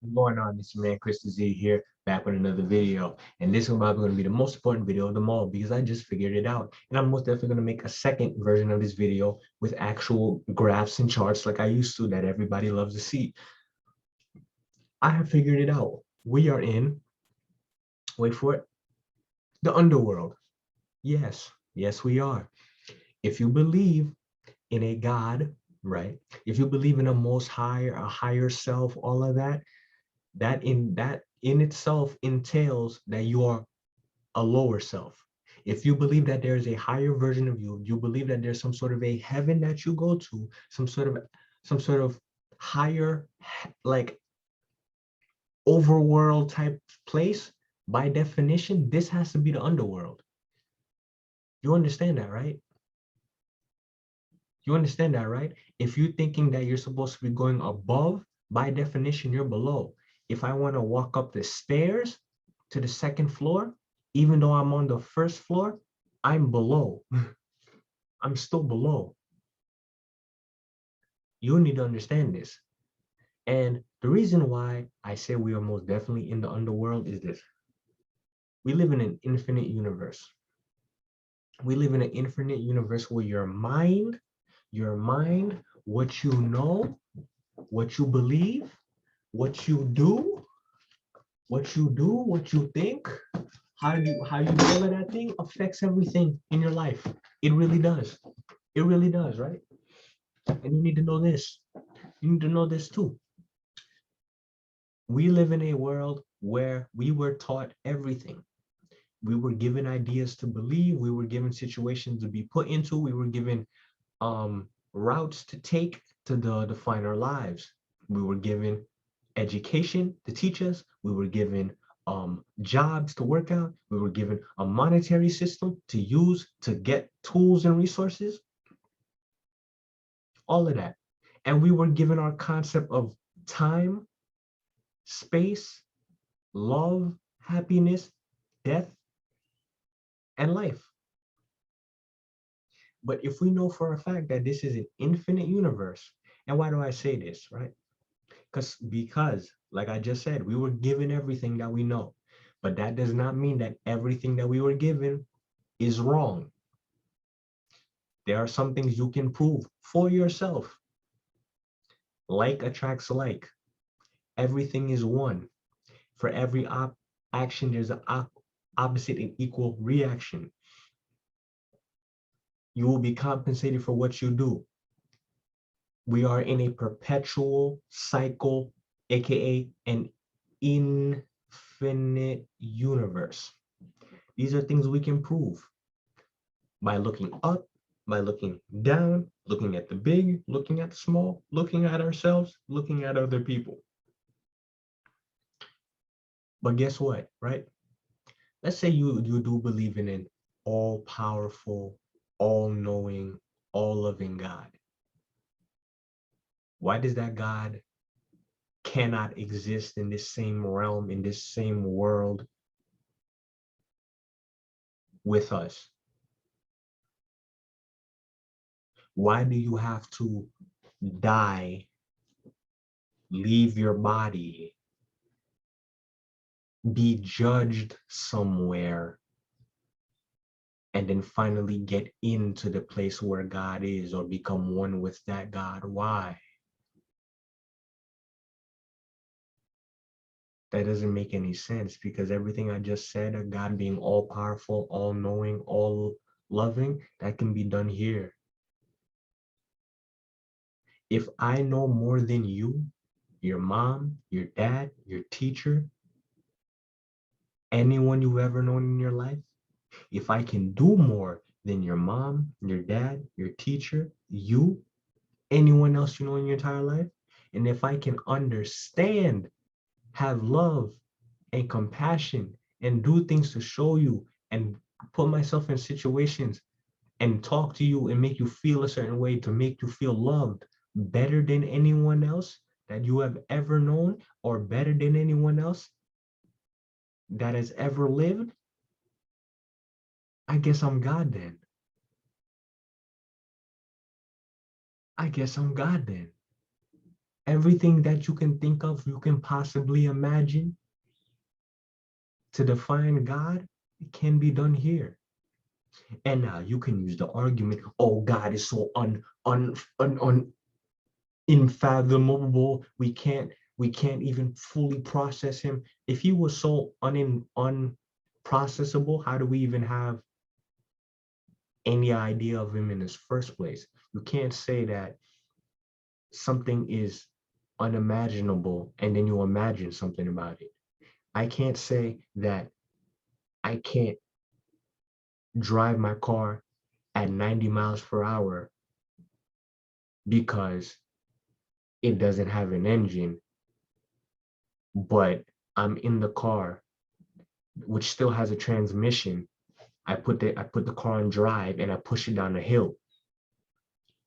What's going on? This is your man Chris Z here, back with another video. And this is probably going to be the most important video of them all because I just figured it out. And I'm most definitely going to make a second version of this video with actual graphs and charts like I used to that everybody loves to see. I have figured it out. We are in, wait for it, the underworld. Yes, we are. If you believe in a God, right? If you believe in a most high, a higher self, all of that, that in itself entails that you are a lower self. If you believe that there is a higher version of you, you believe that there's some sort of a heaven that you go to, some sort of higher, like, overworld type place, by definition this has to be the underworld. You understand that, right? You understand that, right? If you're thinking that you're supposed to be going above, by definition, you're below. If I want to walk up the stairs to the second floor, even though I'm on the first floor, I'm below. I'm still below. You need to understand this. And the reason why I say we are most definitely in the underworld is this. We live in an infinite universe. We live in an infinite universe where your mind, what you know, what you believe, what you do, what you think, how you deal with that thing affects everything in your life. It really does. It really does, right? And you need to know this. You need to know this too. We live in a world where we were taught everything. We were given ideas to believe. We were given situations to be put into. We were given routes to take to define our lives. We were given education to teach us. We were given jobs to work out. We were given a monetary system to use to get tools and resources, all of that. And we were given our concept of time, space, love, happiness, death, and life. But if we know for a fact that this is an infinite universe, and why do I say this, right? Because, like I just said, we were given everything that we know, but that does not mean that everything that we were given is wrong. There are some things you can prove for yourself. Like attracts like. Everything is one. For every action, there's an opposite and equal reaction. You will be compensated for what you do. We are in a perpetual cycle, aka an infinite universe. These are things we can prove by looking up, by looking down, looking at the big, looking at the small, looking at ourselves, looking at other people. But guess what, right? Let's say you do believe in an all-powerful, all-knowing, all-loving God. Why does that God cannot exist in this same realm, in this same world with us? Why do you have to die, leave your body, be judged somewhere, and then finally get into the place where God is or become one with that God? Why? That doesn't make any sense, because everything I just said, a God being all powerful, all knowing, all loving, that can be done here. If I know more than you, your mom, your dad, your teacher, anyone you've ever known in your life, if I can do more than your mom, your dad, your teacher, you, anyone else you know in your entire life, and if I can understand, have love and compassion, and do things to show you and put myself in situations and talk to you and make you feel a certain way to make you feel loved better than anyone else that you have ever known, or better than anyone else that has ever lived, I guess I'm God then. I guess I'm God then. Everything that you can think of, you can possibly imagine to define God, it can be done here. And now you can use the argument, oh, God is so unfathomable. We can't even fully process him. If he was so unprocessable, how do we even have any idea of him in his first place? You can't say that something is unimaginable and then you imagine something about it. I can't say that I can't drive my car at 90 miles per hour because it doesn't have an engine, but I'm in the car, which still has a transmission. I put the car on drive and I push it down the hill.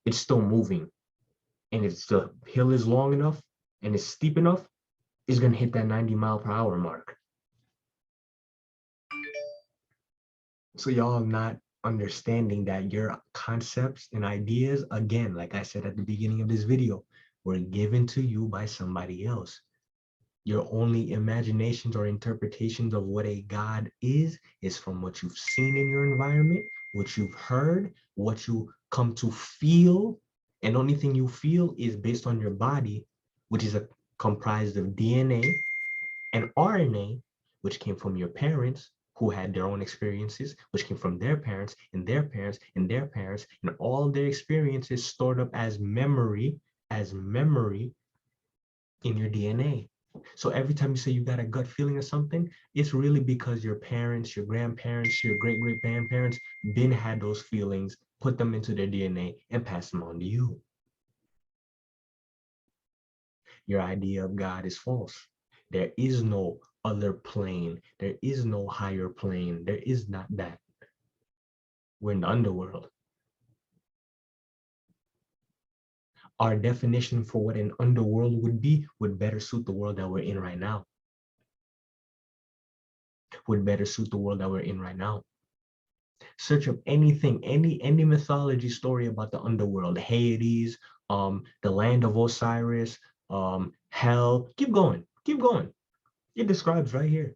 It's still moving. And if the hill is long enough and it's steep enough, it's gonna hit that 90-mile-per-hour mark. So y'all are not understanding that your concepts and ideas, again, like I said at the beginning of this video, were given to you by somebody else. Your only imaginations or interpretations of what a God is from what you've seen in your environment, what you've heard, what you come to feel. And the only thing you feel is based on your body, which is comprised of DNA and RNA, which came from your parents who had their own experiences, which came from their parents and their parents and their parents, and all their experiences stored up as memory in your DNA. So every time you say you got a gut feeling or something, it's really because your parents, your grandparents, your great grandparents been had those feelings, put them into their DNA and pass them on to you. Your idea of God is false. There is no other plane. There is no higher plane. There is not that. We're in the underworld. Our definition for what an underworld would be would better suit the world that we're in right now. Would better suit the world that we're in right now. Search up anything, any mythology story about the underworld, Hades, the land of Osiris, hell. Keep going, keep going. It describes right here.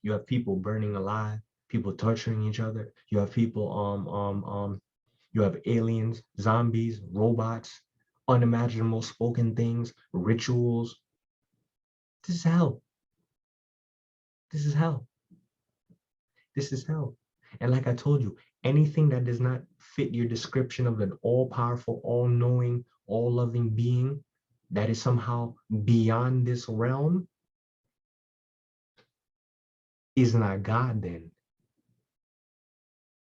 You have people burning alive, people torturing each other. You have people, you have aliens, zombies, robots, unimaginable spoken things, rituals. This is hell. This is hell. This is hell. And like I told you, anything that does not fit your description of an all-powerful, all-knowing, all-loving being that is somehow beyond this realm is not God then.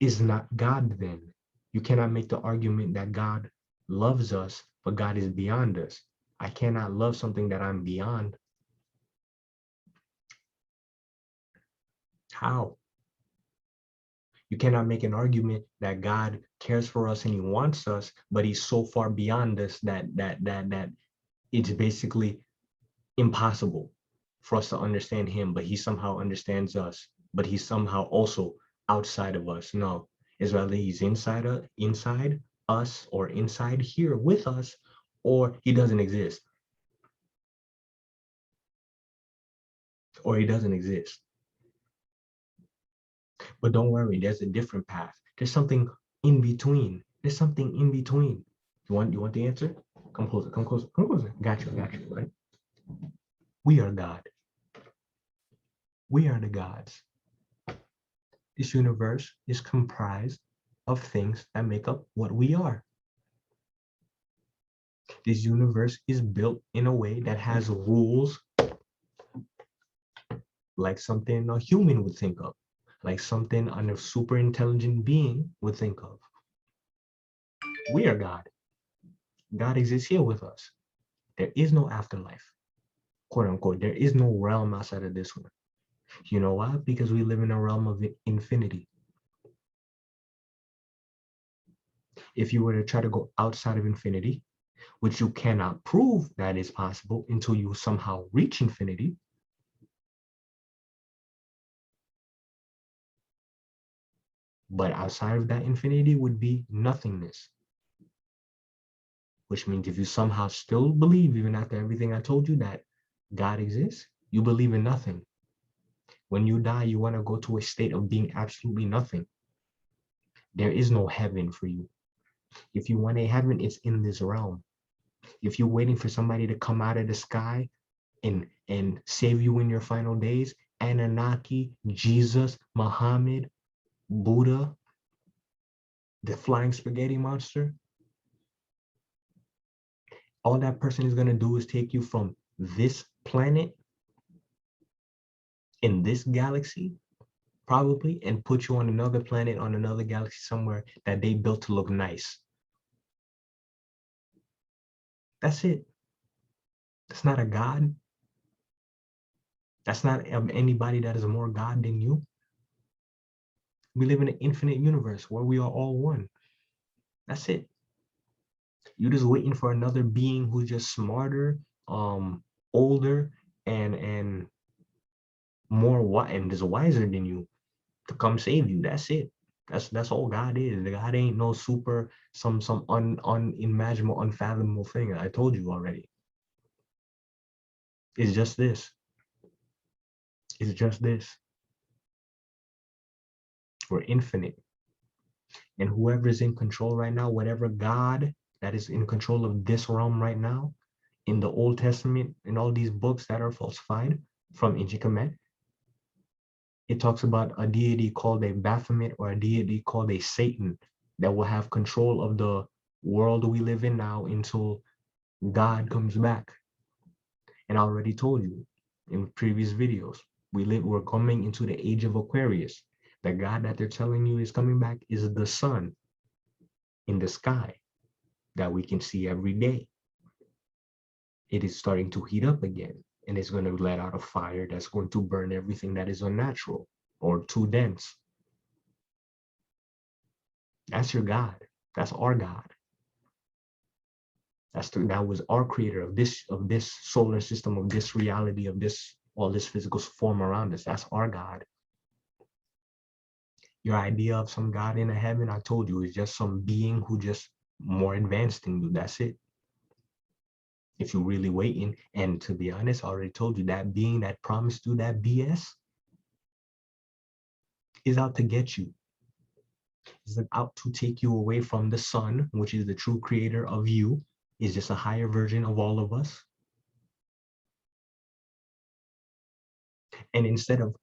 Is not God then. You cannot make the argument that God loves us, but God is beyond us. I cannot love something that I'm beyond. How? You cannot make an argument that God cares for us and he wants us, but he's so far beyond us that it's basically impossible for us to understand him, but he somehow understands us, but he's somehow also outside of us. No, it's rather he's inside us or inside here with us, or he doesn't exist. Or he doesn't exist. But don't worry, there's a different path. There's something in between. There's something in between. You want the answer? Come closer, come closer, come closer. Got you, right? We are God. We are the gods. This universe is comprised of things that make up what we are. This universe is built in a way that has rules like something a human would think of, like something a super intelligent being would think of. We are God. God exists here with us. There is no afterlife, quote unquote. There is no realm outside of this one. You know why? Because we live in a realm of infinity. If you were to try to go outside of infinity, which you cannot prove that is possible until you somehow reach infinity, but outside of that infinity would be nothingness. which means if you somehow still believe, even after everything I told you, that God exists, you believe in nothing. When you die, you want to go to a state of being absolutely nothing. There is no heaven for you. If you want a heaven, it's in this realm. If you're waiting for somebody to come out of the sky and save you in your final days, Anunnaki, Jesus, Muhammad, Buddha, the flying spaghetti monster, all that person is going to do is take you from this planet in this galaxy, probably, and put you on another planet, on another galaxy somewhere that they built to look nice. That's it. That's not a God. That's not anybody that is more God than you. We live in an infinite universe where we are all one. That's it. You're just waiting for another being who's just smarter, older, and more and is wiser than you to come save you. That's it. That's all God is. God ain't no super some unimaginable, unfathomable thing. I told you already. It's just this. It's just this. We're infinite. And whoever is in control right now, whatever God that is in control of this realm right now, in the Old Testament, in all these books that are falsified from ancient Kemet, it talks about a deity called a Baphomet or a deity called a Satan that will have control of the world we live in now until God comes back. And I already told you in previous videos, we're coming into the age of Aquarius. The God that they're telling you is coming back is the sun in the sky that we can see every day. It is starting to heat up again, and it's going to let out a fire that's going to burn everything that is unnatural or too dense. That's your God. That's our God. That was our creator of this solar system, of this reality, of this all this physical form around us. That's our God. Your idea of some God in a heaven, I told you, is just some being who just more advanced than you. That's it. If you're really waiting, and to be honest, I already told you that being that promised you that BS is out to get you. Is out to take you away from the sun, which is the true creator of you, is just a higher version of all of us. And instead of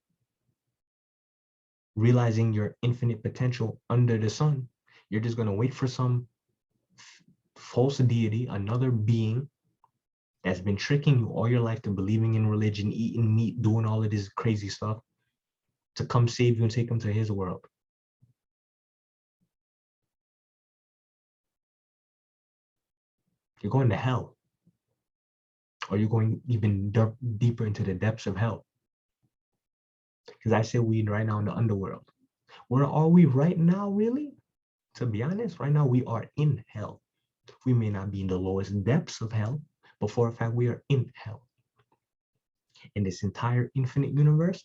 realizing your infinite potential under the sun, you're just going to wait for some false deity, another being that's been tricking you all your life to believing in religion, eating meat, doing all of this crazy stuff, to come save you and take them to his world. You're going to hell. Or you're going even deeper into the depths of hell. Because I said we're right now in the underworld. Where are we right now, really? To be honest, right now we are in hell. We may not be in the lowest depths of hell, but for a fact, we are in hell. In this entire infinite universe,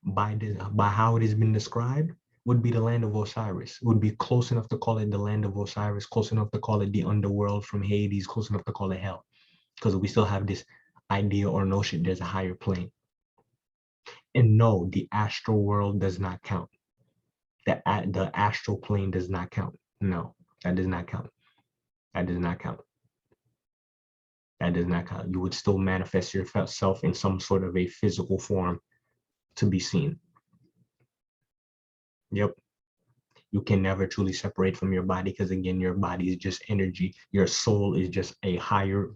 by how it has been described, would be the land of Osiris. It would be close enough to call it the land of Osiris, close enough to call it the underworld from Hades, close enough to call it hell. Because we still have this idea or notion there's a higher plane. And no, the astral world does not count. The astral plane does not count. No, that does not count. That does not count. That does not count. You would still manifest yourself in some sort of a physical form to be seen. Yep. You can never truly separate from your body because again, your body is just energy. Your soul is just a higher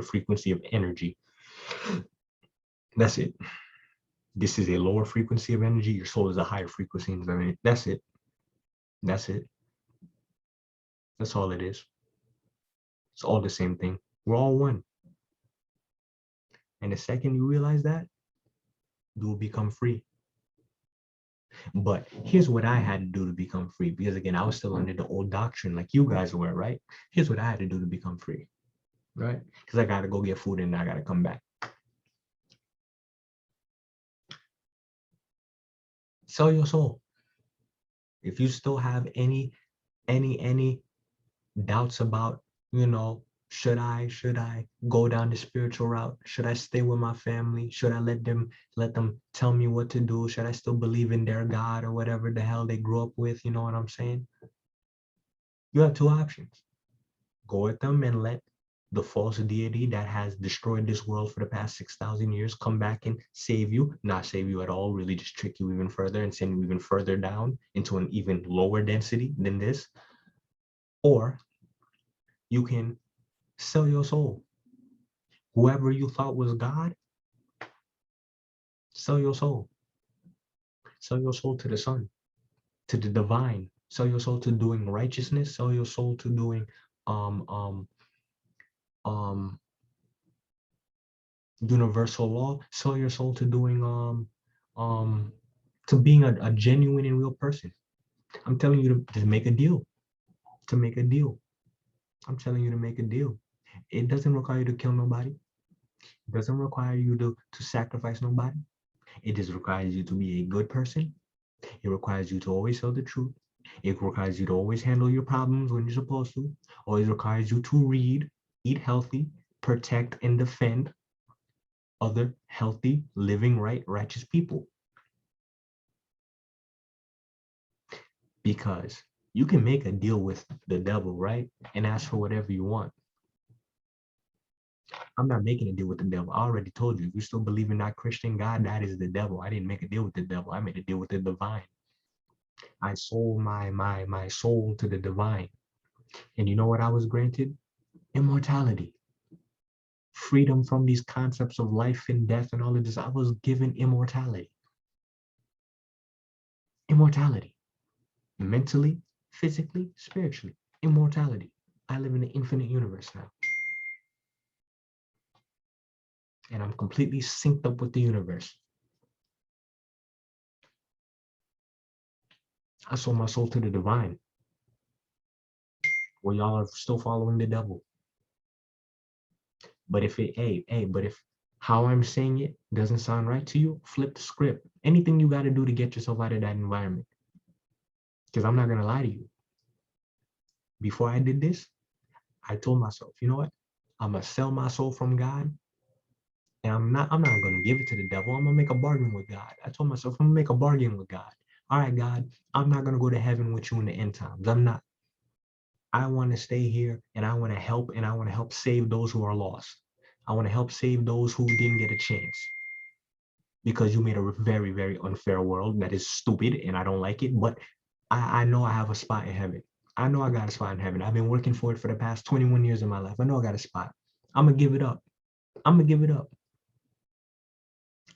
frequency of energy. That's it. This is a lower frequency of energy. Your soul is a higher frequency of energy. That's it. That's it. That's all it is. It's all the same thing. We're all one. And the second you realize that, you will become free. But here's what I had to do to become free. Because again, I was still under the old doctrine like you guys were, right? Here's what I had to do to become free, right? Because I got to go get food and I got to come back. Sell your soul. If you still have any doubts about You know, should I go down the spiritual route? Should I stay with my family? Should I let them tell me what to do? Should I still believe in their God or whatever the hell they grew up with? You know what I'm saying? You have two options. Go with them and let the false deity that has destroyed this world for the past 6,000 years come back and save you, not save you at all, really just trick you even further and send you even further down into an even lower density than this. Or you can sell your soul. Whoever you thought was God, sell your soul. Sell your soul to the Son, to the divine. Sell your soul to doing righteousness. Sell your soul to doing um um um universal law. Sell your soul to doing um to being a genuine and real person. I'm telling you to make a deal. To make a deal. I'm telling you to make a deal. It doesn't require you to kill nobody. It doesn't require you to sacrifice nobody. It just requires you to be a good person. It requires you to always tell the truth. It requires you to always handle your problems when you're supposed to. Always requires you to read, eat healthy, protect and defend other healthy, living, right, righteous people. Because you can make a deal with the devil, right? And ask for whatever you want. I'm not making a deal with the devil. I already told you, if you still believe in that Christian God, that is the devil. I didn't make a deal with the devil. I made a deal with the divine. I sold my soul to the divine. And you know what I was granted? Immortality. Freedom from these concepts of life and death and all of this. I was given immortality. Immortality. Mentally, physically, spiritually. Immortality. I live in an infinite universe now. And I'm completely synced up with the universe. I sold my soul to the divine. Well, y'all are still following the devil. But if but if how I'm saying it doesn't sound right to you, flip the script. Anything you got to do to get yourself out of that environment. Because I'm not going to lie to you. Before I did this, I told myself, you know what? I'm going to sell my soul from God. And I'm not going to give it to the devil. I'm going to make a bargain with God. I told myself, I'm going to make a bargain with God. All right, God, I'm not going to go to heaven with you in the end times. I'm not. I want to stay here and I want to help save those who are lost. I want to help save those who didn't get a chance. Because you made a very, very unfair world that is stupid and I don't like it. But I know I have a spot in heaven. I know I got a spot in heaven. I've been working for it for the past 21 years of my life. I know I got a spot. I'm going to give it up. I'm going to give it up.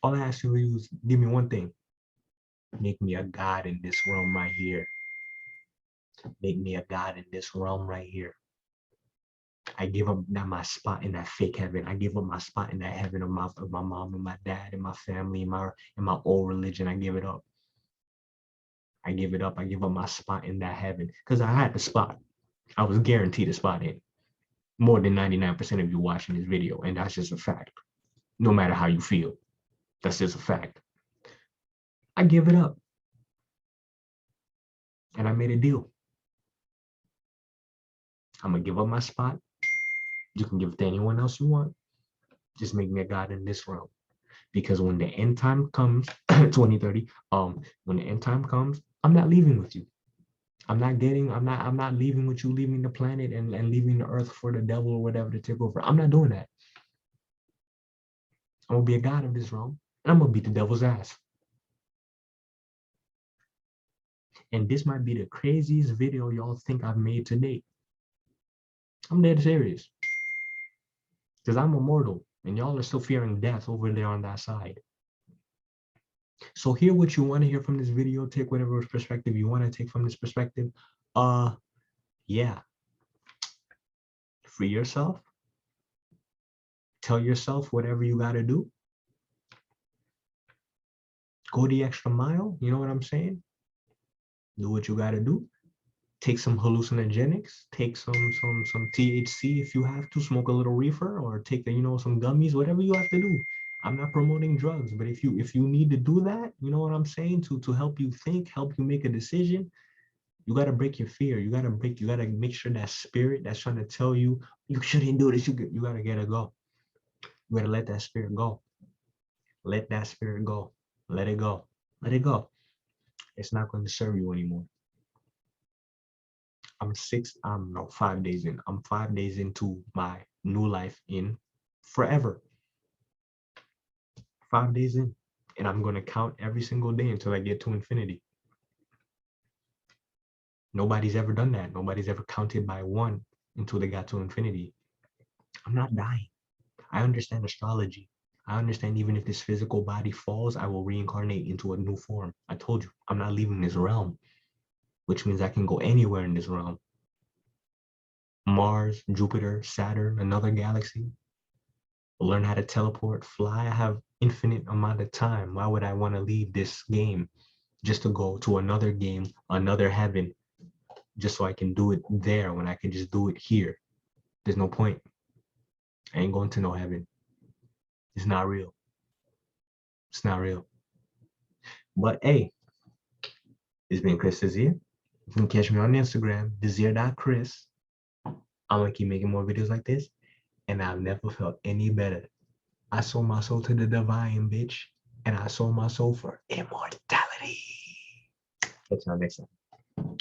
All I ask you is give me one thing. Make me a God in this realm right here. Make me a God in this realm right here. I give up my spot in that fake heaven. I give up my spot in that heaven of my mom and my dad and my family and my old religion. I give it up. I give it up. I give up my spot in that heaven because I had the spot. I was guaranteed a spot in. More than 99% of you watching this video, and that's just a fact. No matter how you feel, that's just a fact. I give it up. And I made a deal. I'm going to give up my spot. You can give it to anyone else you want. Just make me a God in this realm. Because when the end time comes, 2030, when the end time comes, I'm not leaving with you. I'm not leaving with you, leaving the planet and leaving the earth for the devil or whatever to take over. I'm not doing that. I'm gonna be a God of this realm, and I'm gonna beat the devil's ass. And this might be the craziest video y'all think I've made to date. I'm dead serious. Because I'm immortal, and y'all are still fearing death over there on that side. So hear what you want to hear from this video, take whatever perspective you want to take from this perspective. Yeah. Free yourself. Tell yourself whatever you gotta do. Go the extra mile, you know what I'm saying? Do what you gotta do. Take some hallucinogenics, take some THC if you have to, smoke a little reefer, or take some gummies, whatever you have to do. I'm not promoting drugs, but if you need to do that, you know what I'm saying, to help you think, help you make a decision, You gotta break your fear. You gotta make sure that spirit that's trying to tell you you shouldn't do this. You gotta get it go. You gotta let that spirit go. Let that spirit go. Let it go. Let it go. It's not going to serve you anymore. I'm no 5 days in. I'm 5 days into my new life in forever. 5 days in. And I'm going to count every single day until I get to infinity. Nobody's ever done that. Nobody's ever counted by one until they got to infinity. I'm not dying. I understand astrology. I understand even if this physical body falls, I will reincarnate into a new form. I told you, I'm not leaving this realm, which means I can go anywhere in this realm. Mars, Jupiter, Saturn, another galaxy. Learn how to teleport, fly. I have infinite amount of time. Why would I want to leave this game just to go to another game, another heaven, just so I can do it there when I can just do it here? There's no point. I ain't going to no heaven. It's not real. It's not real. But hey, it's been Chris Desir. You can catch me on Instagram, desir.chris. I'm gonna keep making more videos like this, and I've never felt any better. I sold my soul to the divine, bitch, and I sold my soul for immortality. Catch y'all next time.